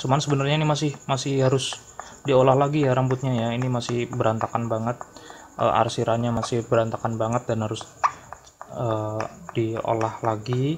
Cuman sebenarnya ini masih harus diolah lagi ya rambutnya ya. Ini masih berantakan banget, arsirannya masih berantakan banget dan harus diolah lagi.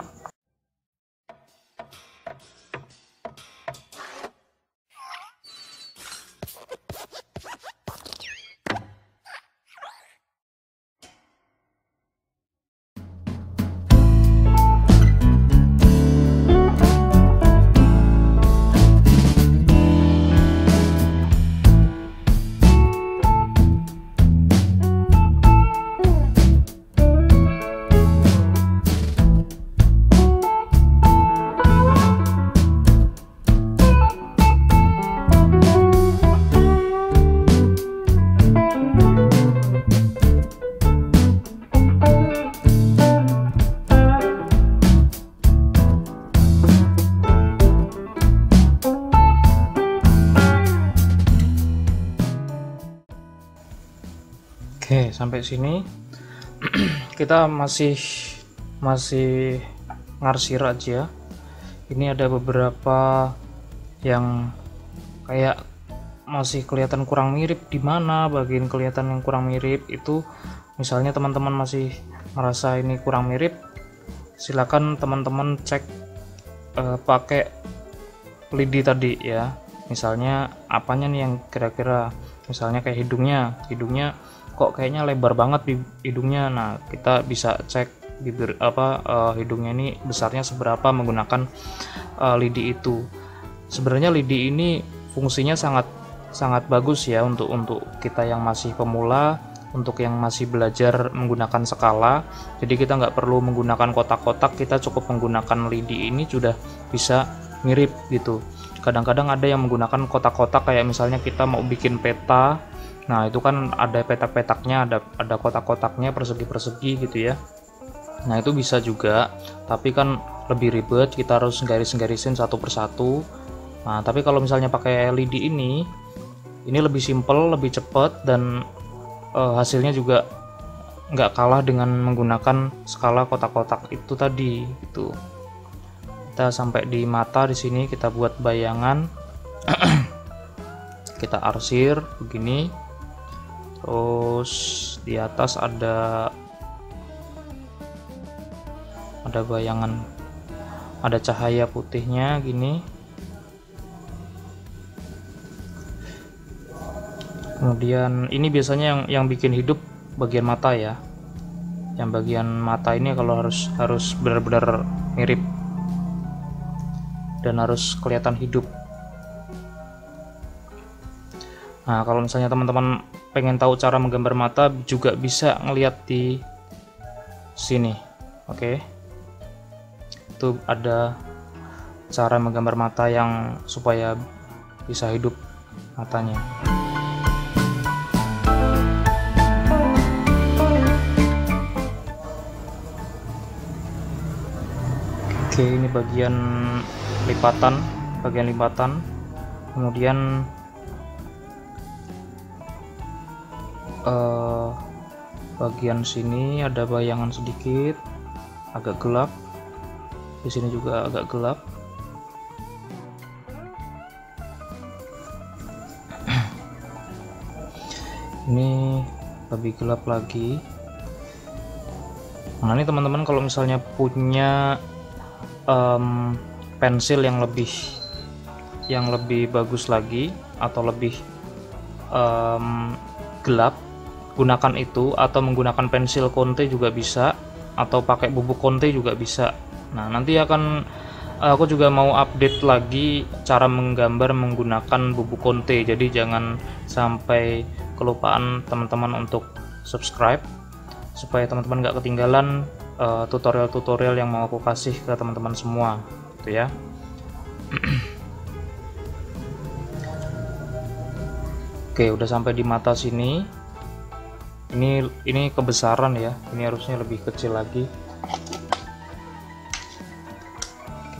Oke, sampai sini kita masih ngarsir aja. Ini ada beberapa yang kayak masih kelihatan kurang mirip. Di mana bagian kelihatan yang kurang mirip itu, misalnya teman-teman masih merasa ini kurang mirip, silakan teman-teman cek pakai lidi tadi ya. Misalnya apanya nih yang kira-kira, misalnya kayak hidungnya kok kayaknya lebar banget di hidungnya. Nah, kita bisa cek bibir hidungnya ini besarnya seberapa menggunakan lidi itu. Sebenarnya lidi ini fungsinya sangat bagus ya untuk kita yang masih pemula, untuk yang masih belajar menggunakan skala. Jadi kita nggak perlu menggunakan kotak-kotak, kita cukup menggunakan lidi ini sudah bisa mirip gitu. Kadang-kadang ada yang menggunakan kotak-kotak, kayak misalnya kita mau bikin peta. Nah, itu kan ada petak-petaknya, ada kotak-kotaknya persegi-persegi gitu ya. Nah, itu bisa juga, tapi kan lebih ribet, kita harus garis-garisin satu persatu. Nah, tapi kalau misalnya pakai LED ini lebih simple, lebih cepat, dan hasilnya juga nggak kalah dengan menggunakan skala kotak-kotak itu tadi gitu. Kita sampai di mata di sini, kita buat bayangan. Kita arsir begini. Terus di atas ada bayangan, ada cahaya putihnya gini. Kemudian ini biasanya yang bikin hidup bagian mata ya. Yang bagian mata ini kalau harus benar-benar mirip dan harus kelihatan hidup. Nah, kalau misalnya teman-teman pengen tahu cara menggambar mata, juga bisa ngeliat di sini. Oke. Itu ada cara menggambar mata yang supaya bisa hidup matanya. Oke, ini bagian lipatan. Kemudian bagian sini ada bayangan sedikit, agak gelap. Di sini juga agak gelap. Ini lebih gelap lagi. Nah, ini teman-teman kalau misalnya punya pensil yang lebih bagus lagi atau lebih gelap, gunakan itu, atau menggunakan pensil Conte juga bisa, atau pakai bubuk Conte juga bisa. Nah, nanti aku juga mau update lagi cara menggambar menggunakan bubuk Conte, jadi jangan sampai kelupaan teman-teman untuk subscribe, supaya teman-teman nggak ketinggalan tutorial-tutorial yang mau aku kasih ke teman-teman semua gitu ya. Oke, udah sampai di mata sini. Ini kebesaran ya, ini harusnya lebih kecil lagi.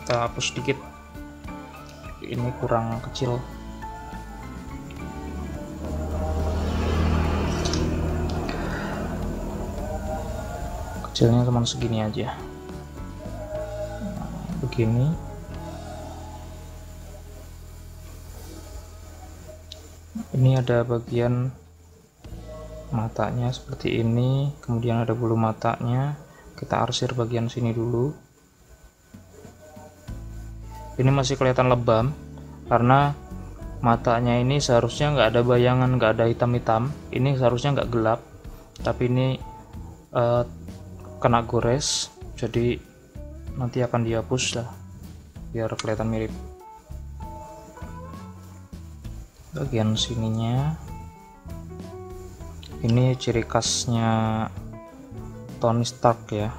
Kita hapus sedikit, ini kurang kecil. Kecilnya cuma segini aja. Nah, begini. Ini ada bagian matanya seperti ini, kemudian ada bulu matanya. Kita arsir bagian sini dulu. Ini masih kelihatan lebam karena matanya ini seharusnya nggak ada bayangan, nggak ada hitam-hitam. Ini seharusnya nggak gelap, tapi ini kena gores, jadi nanti akan dihapus lah biar kelihatan mirip. Bagian sininya ini ciri khasnya Tony Stark ya,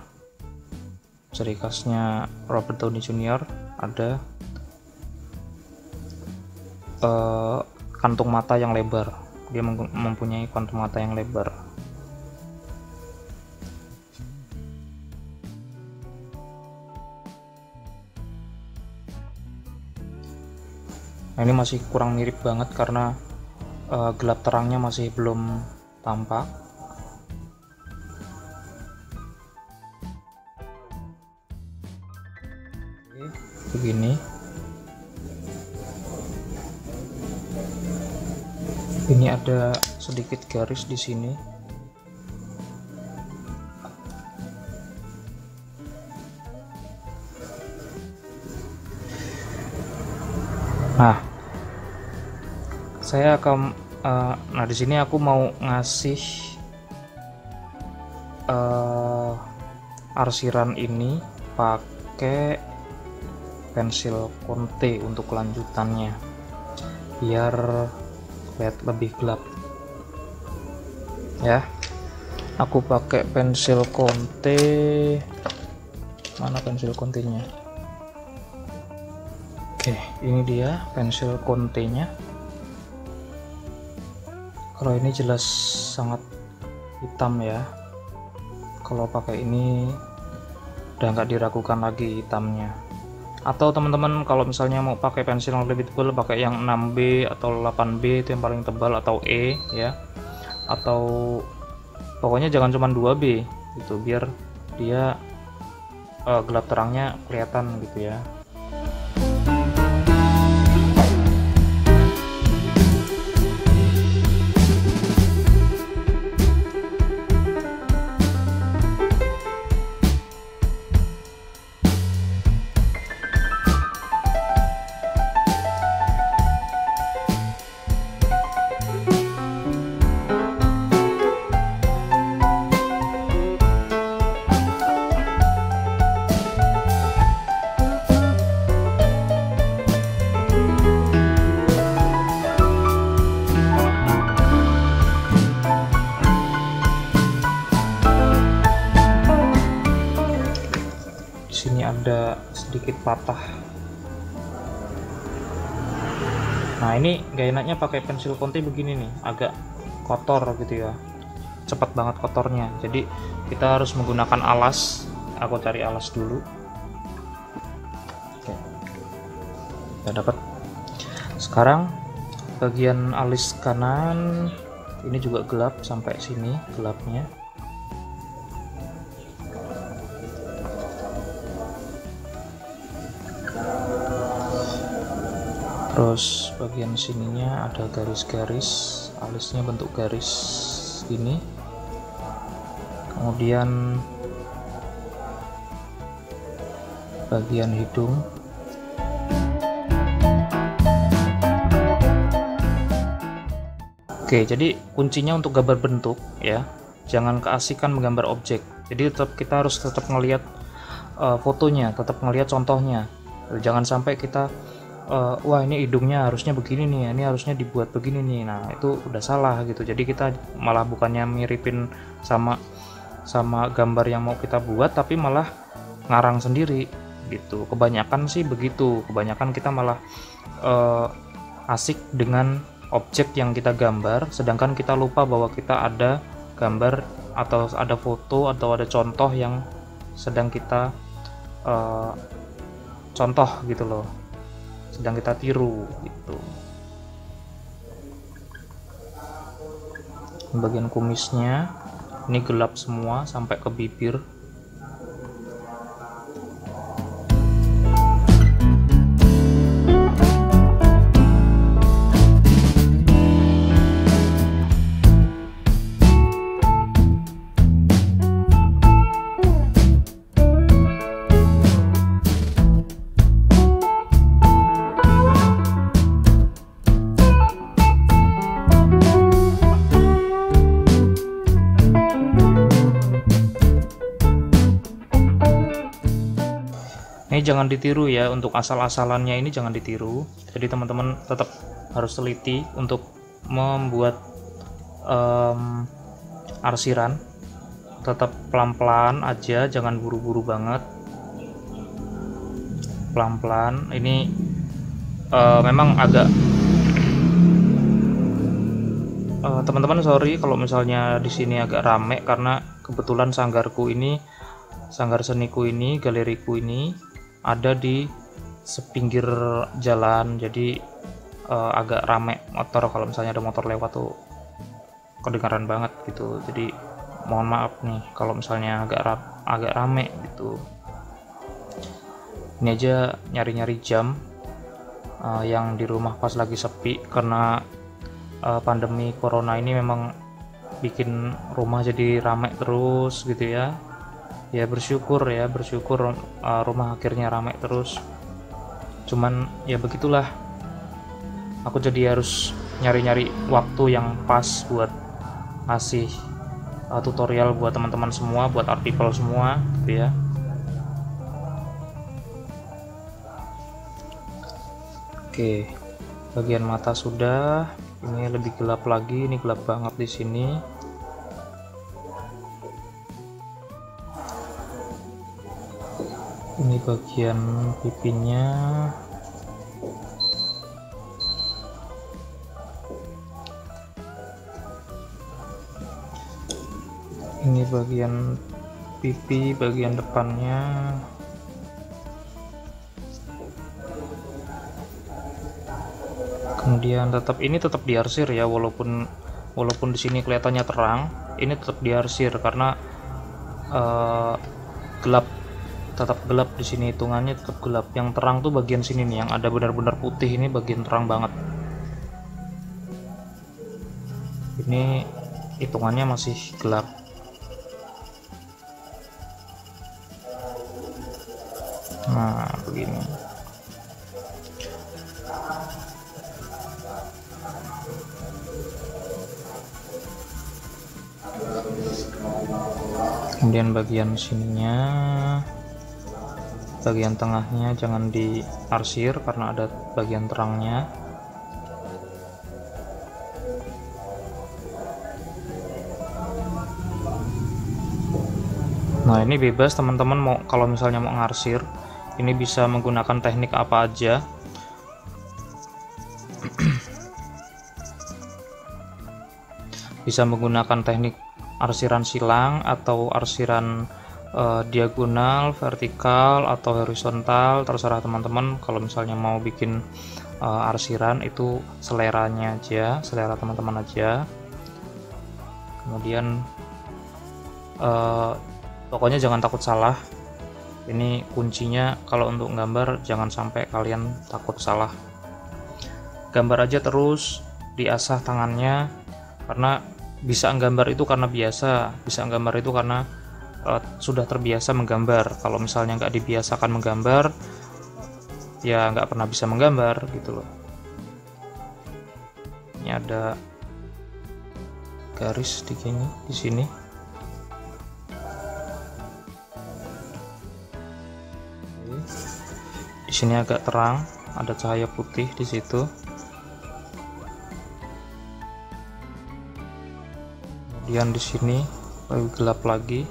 ciri khasnya Robert Downey Jr. ada kantung mata yang lebar, dia mempunyai kantung mata yang lebar. Nah, ini masih kurang mirip banget karena gelap terangnya masih belum tampak. Oke, begini. Ini ada sedikit garis di sini. Nah, saya akan nah di sini aku mau ngasih arsiran ini pakai pensil Conte untuk kelanjutannya biar lihat lebih gelap ya. Aku pakai pensil Conte, mana pensil Conte-nya? Oke, ini dia pensil Conte-nya. Kalau ini jelas sangat hitam ya. Kalau pakai ini udah nggak diragukan lagi hitamnya. Atau teman-teman kalau misalnya mau pakai pensil yang lebih tebal, pakai yang 6B atau 8B, itu yang paling tebal, atau E ya. Atau pokoknya jangan cuma 2B itu biar dia gelap terangnya kelihatan gitu ya. Sini ada sedikit patah. Nah, ini gak enaknya pakai pensil Conte begini nih, agak kotor gitu ya, cepat banget kotornya. Jadi kita harus menggunakan alas. Aku cari alas dulu. Oke, kita dapat. Sekarang bagian alis kanan ini juga gelap sampai sini gelapnya. Terus bagian sininya ada garis-garis, alisnya bentuk garis ini. Kemudian bagian hidung. Oke, jadi kuncinya untuk gambar bentuk ya, jangan keasikan menggambar objek. Jadi kita harus tetap ngelihat fotonya, tetap ngelihat contohnya. Jangan sampai kita wah ini hidungnya harusnya begini nih, ini harusnya dibuat begini nih. Nah, itu udah salah gitu. Jadi kita malah bukannya miripin sama gambar yang mau kita buat, tapi malah ngarang sendiri gitu. Kebanyakan sih begitu. Kebanyakan kita malah asik dengan objek yang kita gambar, sedangkan kita lupa bahwa kita ada gambar atau ada foto atau ada contoh yang sedang kita contoh gitu loh, sedang kita tiru gitu. Bagian kumisnya ini gelap semua sampai ke bibir. jangan ditiru ya, untuk asal-asalannya ini jangan ditiru. Jadi teman-teman tetap harus teliti untuk membuat arsiran. Tetap pelan-pelan aja, jangan buru-buru banget, pelan-pelan. Ini memang agak teman-teman sorry kalau misalnya di sini agak rame, karena kebetulan sanggar seniku ini, galeriku ini ada di sepinggir jalan, jadi agak rame motor. Kalau misalnya ada motor lewat tuh kedengaran banget gitu, jadi mohon maaf nih kalau misalnya agak rame gitu. Ini aja nyari-nyari jam yang di rumah pas lagi sepi, karena pandemi corona ini memang bikin rumah jadi rame terus gitu ya. Ya bersyukur rumah akhirnya rame terus. Cuman ya begitulah, aku jadi harus nyari-nyari waktu yang pas buat ngasih tutorial buat teman-teman semua, buat art people semua gitu ya. Oke, bagian mata sudah. Ini lebih gelap lagi, ini gelap banget di sini. Ini bagian pipinya. Ini bagian pipi, bagian depannya. Kemudian ini tetap diarsir ya, walaupun di sini kelihatannya terang, ini tetap diarsir karena gelap, tetap gelap di sini, hitungannya tetap gelap. Yang terang tuh bagian sini nih, yang ada benar-benar putih, ini bagian terang banget. Ini hitungannya masih gelap. Nah begini. Kemudian bagian sininya, bagian tengahnya jangan diarsir karena ada bagian terangnya. Nah ini bebas teman-teman, mau kalau misalnya mau ngarsir ini bisa menggunakan teknik apa aja. Bisa menggunakan teknik arsiran silang atau arsiran diagonal, vertikal atau horizontal, terserah teman-teman. Kalau misalnya mau bikin arsiran itu seleranya aja, selera teman-teman aja. Kemudian pokoknya jangan takut salah. Ini kuncinya kalau untuk gambar, jangan sampai kalian takut salah. Gambar aja terus, diasah tangannya, karena bisa nggambar itu karena biasa, bisa nggambar itu karena sudah terbiasa menggambar. Kalau misalnya nggak dibiasakan menggambar, ya nggak pernah bisa menggambar gitu loh. Ini ada garis di sini. Di sini agak terang, ada cahaya putih di situ. Kemudian di sini lebih gelap lagi.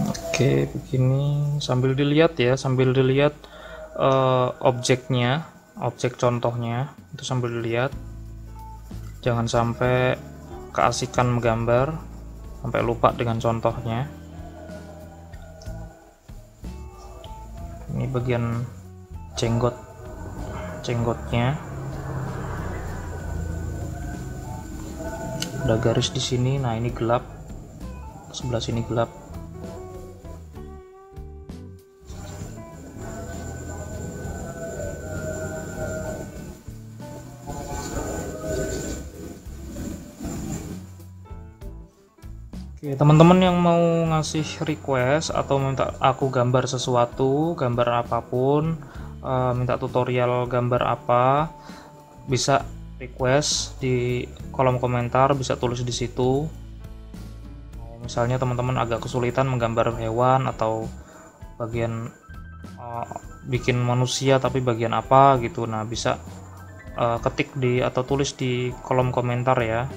Oke, begini sambil dilihat ya, objeknya, objek contohnya itu sambil dilihat. Jangan sampai keasikan menggambar sampai lupa dengan contohnya. Ini bagian jenggotnya. Ada garis di sini. Nah, ini gelap. Sebelah sini gelap. Oke, teman-teman yang mau ngasih request atau minta aku gambar sesuatu, gambar apapun, minta tutorial gambar apa, bisa request di kolom komentar, bisa tulis di situ. Misalnya teman-teman agak kesulitan menggambar hewan atau bagian bikin manusia tapi bagian apa gitu, nah bisa ketik di atau tulis di kolom komentar ya.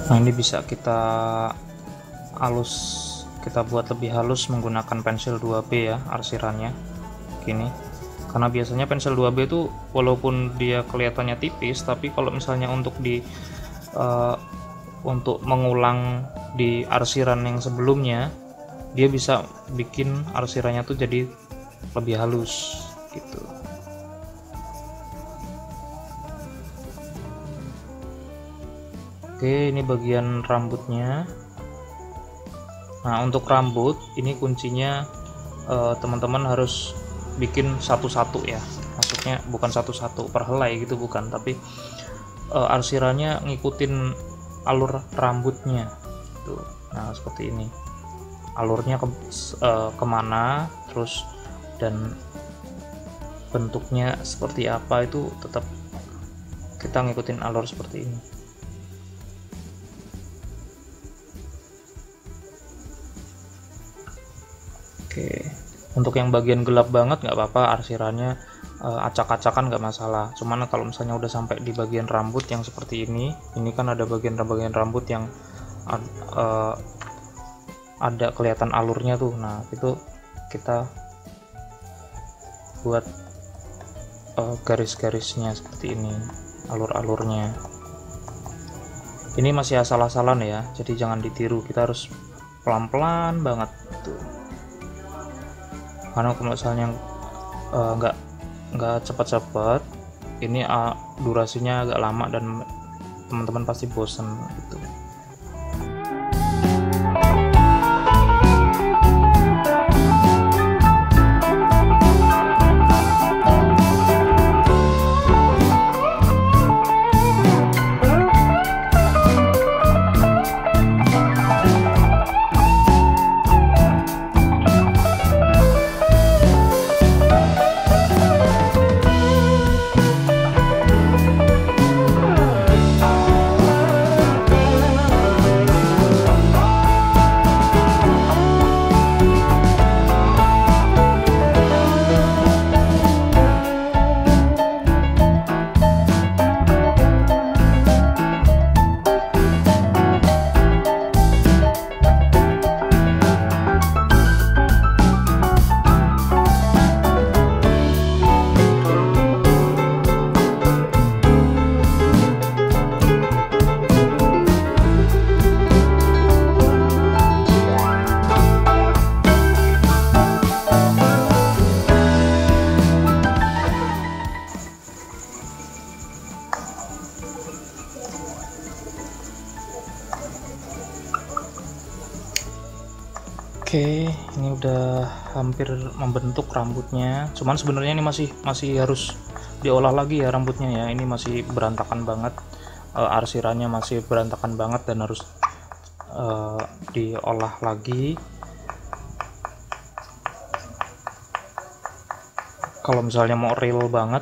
Nah ini bisa kita kita buat lebih halus menggunakan pensil 2B ya arsirannya gini, karena biasanya pensil 2B itu walaupun dia kelihatannya tipis, tapi kalau misalnya untuk untuk mengulang di arsiran yang sebelumnya, dia bisa bikin arsirannya tuh jadi lebih halus gitu. Oke, ini bagian rambutnya. Nah untuk rambut ini kuncinya teman-teman harus bikin satu-satu ya, maksudnya bukan satu-satu per helai gitu, bukan, tapi arsirannya ngikutin alur rambutnya tuh. Nah seperti ini alurnya kemana, terus dan bentuknya seperti apa, itu tetap kita ngikutin alur seperti ini. Oke, untuk yang bagian gelap banget nggak apa-apa, arsirannya acak-acakan nggak masalah. Cuman kalau misalnya udah sampai di bagian rambut yang seperti ini kan ada bagian rambut yang ada kelihatan alurnya tuh. Nah itu kita buat garis-garisnya seperti ini, alur-alurnya. Ini masih asal-asalan ya, jadi jangan ditiru, kita harus pelan-pelan banget tuh. Karena kalau misalnya nggak cepat-cepat, ini durasinya agak lama dan teman-teman pasti bosan gitu. Oke, ini udah hampir membentuk rambutnya. Cuman sebenarnya ini masih harus diolah lagi ya rambutnya ya. Ini masih berantakan banget, arsirannya masih berantakan banget dan harus diolah lagi. Kalau misalnya mau real banget,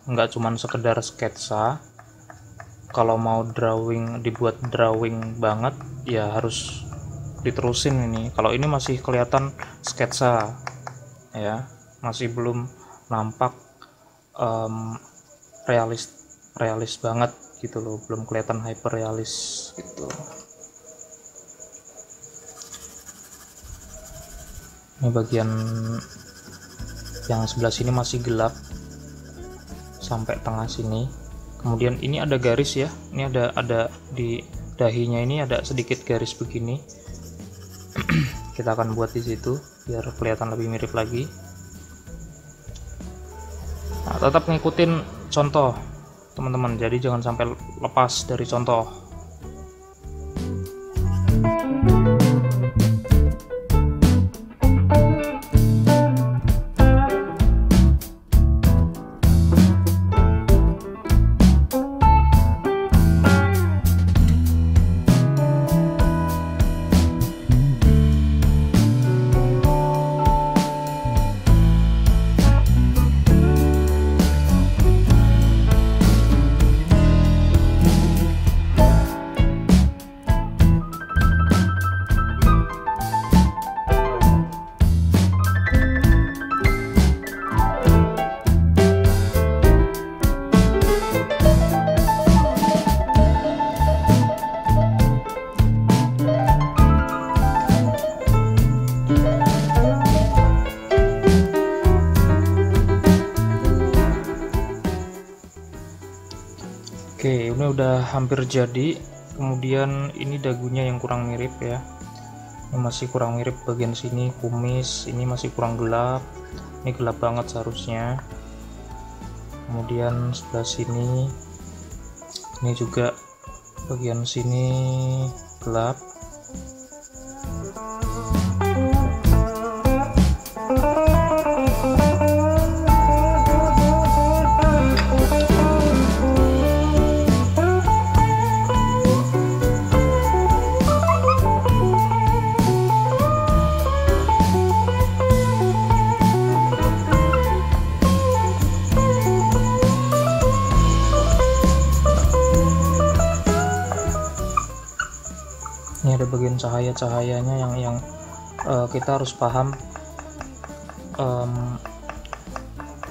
nggak cuman sekedar sketsa. Kalau mau dibuat drawing banget, ya harus diterusin ini. Kalau ini masih kelihatan sketsa ya, masih belum nampak realis banget gitu loh, belum kelihatan hyper realis gitu. Ini bagian yang sebelah sini masih gelap sampai tengah sini. Kemudian ini ada garis ya, ini ada di dahinya ini ada sedikit garis begini. Kita akan buat di situ biar kelihatan lebih mirip lagi. Nah, tetap ngikutin contoh teman-teman, jadi jangan sampai lepas dari contoh. Oke, ini udah hampir jadi. Kemudian ini dagunya yang kurang mirip ya, ini masih kurang mirip bagian sini, kumis ini masih kurang gelap, ini gelap banget seharusnya. Kemudian sebelah sini ini juga bagian sini gelap. Ini ada bagian cahaya-cahayanya yang kita harus paham,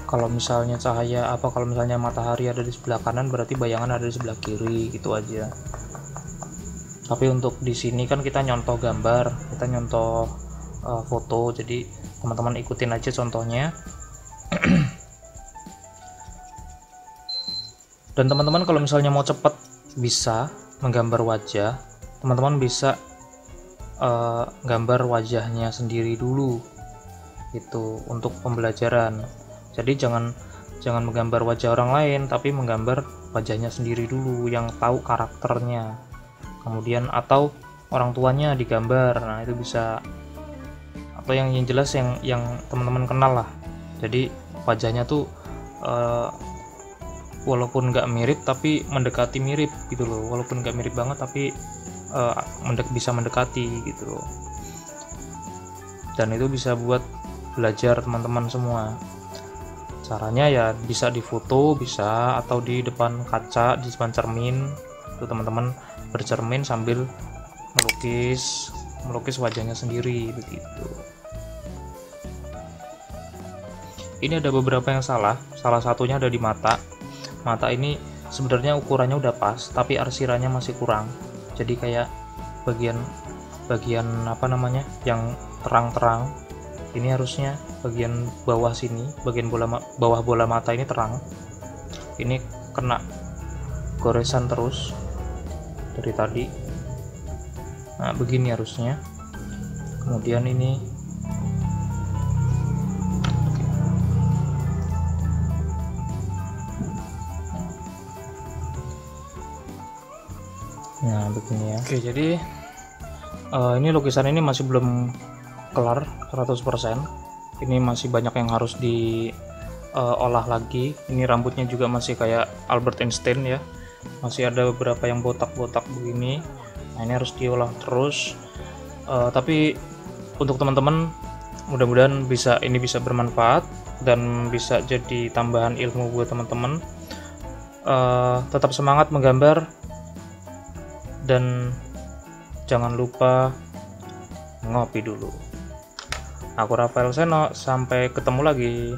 kalau misalnya cahaya kalau misalnya matahari ada di sebelah kanan berarti bayangan ada di sebelah kiri, gitu aja. Tapi untuk di sini kan kita nyontoh gambar, kita nyontoh foto, jadi teman-teman ikutin aja contohnya. Dan teman-teman kalau misalnya mau cepat bisa menggambar wajah, teman-teman bisa gambar wajahnya sendiri dulu, itu untuk pembelajaran. Jadi jangan menggambar wajah orang lain, tapi menggambar wajahnya sendiri dulu yang tahu karakternya. Kemudian atau orang tuanya digambar, nah itu bisa. Atau yang jelas yang teman-teman kenal lah. Jadi wajahnya tuh walaupun nggak mirip tapi mendekati mirip gitu loh, walaupun nggak mirip banget tapi bisa mendekati gitu loh. Dan itu bisa buat belajar teman-teman semua. Caranya ya bisa difoto, bisa, atau di depan kaca, di depan cermin itu teman-teman bercermin sambil melukis wajahnya sendiri begitu. Ini ada beberapa yang salah satunya ada di mata ini. Sebenarnya ukurannya udah pas tapi arsirannya masih kurang, jadi kayak bagian apa namanya yang terang-terang ini harusnya bagian bawah sini, bagian bawah bola mata ini terang, ini kena goresan terus dari tadi. Nah begini harusnya. Kemudian ini nah begini ya. Oke, jadi ini lukisan ini masih belum kelar 100%. Ini masih banyak yang harus diolah lagi. Ini rambutnya juga masih kayak Albert Einstein ya, masih ada beberapa yang botak-botak begini. Nah ini harus diolah terus. Tapi untuk teman-teman mudah-mudahan ini bisa bermanfaat dan bisa jadi tambahan ilmu buat teman-teman. Tetap semangat menggambar dan jangan lupa ngopi dulu. Aku Rafael Seno, sampai ketemu lagi.